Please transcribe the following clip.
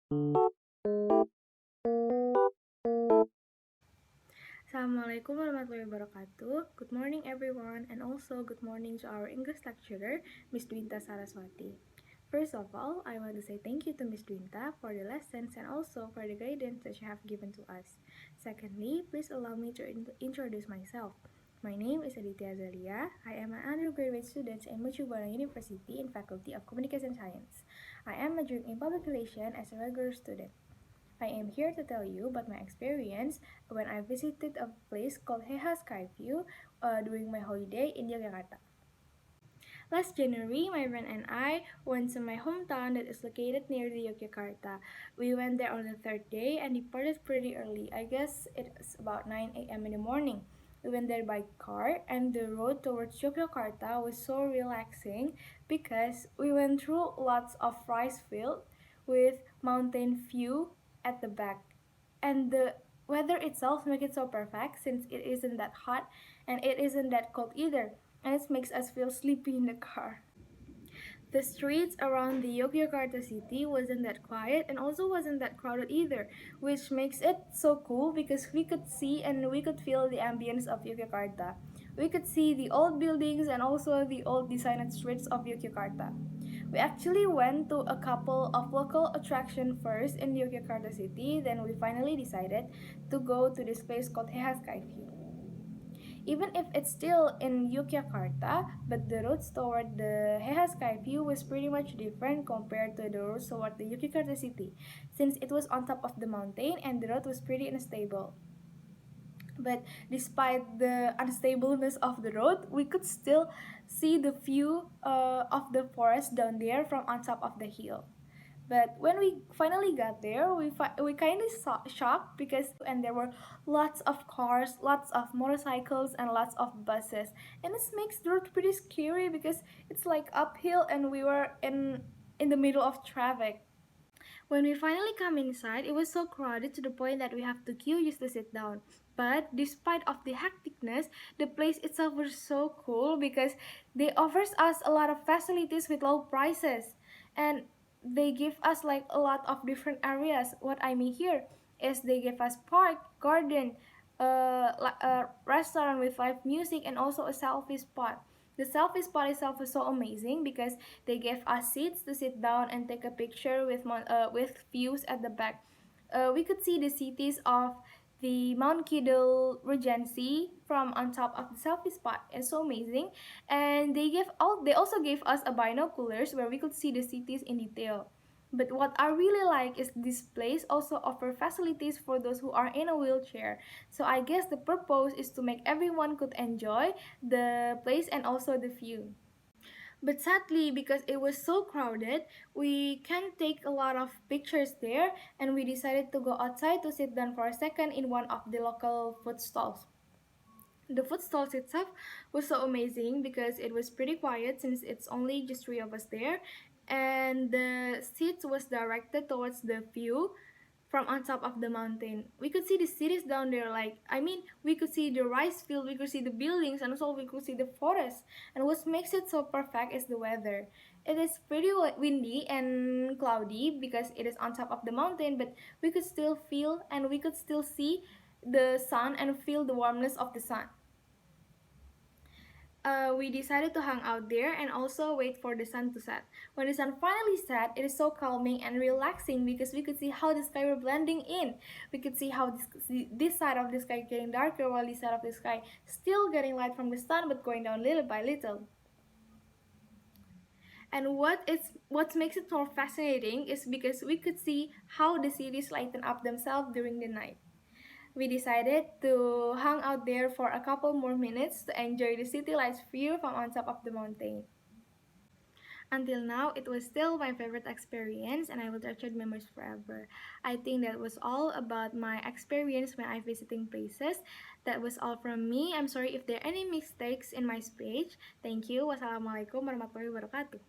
Assalamualaikum warahmatullahi wabarakatuh. Good morning everyone, and also good morning to our English lecturer, Miss Dwintha Saraswati. First of all, I want to say thank you to Miss Dwintha for the lessons and also for the guidance that she have given to us. Secondly, please allow me to introduce myself. My name is Edithia Azalia. I am an undergraduate student in Mercu Buana University in Faculty of Communication Science. I am majoring in public relations as a regular student. I am here to tell you about my experience when I visited a place called Heha Skyview during my holiday in Yogyakarta. Last January, my friend and I went to my hometown that is located near the Yogyakarta. We went there on the third day and departed pretty early. I guess it's about 9 a.m. in the morning. We went there by car, and the road towards Yogyakarta was so relaxing because we went through lots of rice field with mountain view at the back. And the weather itself makes it so perfect since it isn't that hot and it isn't that cold either, and it makes us feel sleepy in the car. The streets around the Yogyakarta city wasn't that quiet and also wasn't that crowded either, which makes it so cool because we could see and we could feel the ambience of Yogyakarta. We could see the old buildings and also the old designed streets of Yogyakarta. We actually went to a couple of local attractions first in Yogyakarta city, then we finally decided to go to this place called Heha Skyview. Even if it's still in Yogyakarta, but the roads toward the Heha Skyview was pretty much different compared to the roads toward the Yogyakarta city, since it was on top of the mountain and the road was pretty unstable. But despite the unstableness of the road, we could still see the view of the forest down there from on top of the hill. But when we finally got there, we kind of shocked because and there were lots of cars, lots of motorcycles, and lots of buses, and this makes the road pretty scary because it's like uphill and we were in the middle of traffic. When we finally come inside, it was so crowded to the point that we have to queue just to sit down. But despite of the hecticness, the place itself was so cool because they offers us a lot of facilities with low prices, and they give us like a lot of different areas. What I mean here is they give us park, garden, a restaurant with live music, and also a selfie spot. The selfie spot itself was so amazing because they gave us seats to sit down and take a picture with views at the back. We could see the cities of the Mount Kidul Regency from on top of the selfie spot. It's so amazing, and they also gave us a binoculars where we could see the cities in detail. But what I really like is this place also offer facilities for those who are in a wheelchair. So I guess the purpose is to make everyone could enjoy the place and also the view. But sadly, because it was so crowded, we can't take a lot of pictures there, and we decided to go outside to sit down for a second in one of the local food stalls. The food stalls itself was so amazing because it was pretty quiet since it's only just three of us there, and the seats was directed towards the view from on top of the mountain. We could see the cities down there, we could see the rice field, we could see the buildings, and also we could see the forest. And what makes it so perfect is the weather. It is pretty windy and cloudy because it is on top of the mountain, but we could still feel and we could still see the sun and feel the warmness of the sun. We decided to hang out there and also wait for the sun to set. When the sun finally set, it is so calming and relaxing because we could see how the sky were blending in. We could see how this side of the sky getting darker while this side of the sky still getting light from the sun but going down little by little. And what makes it more fascinating is because we could see how the cities lighten up themselves during the night. We decided to hang out there for a couple more minutes to enjoy the city lights view from on top of the mountain. Until now, it was still my favorite experience and I will treasure memories forever. I think that was all about my experience when I visiting places. That was all from me. I'm sorry if there are any mistakes in my speech. Thank you. Wassalamualaikum warahmatullahi wabarakatuh.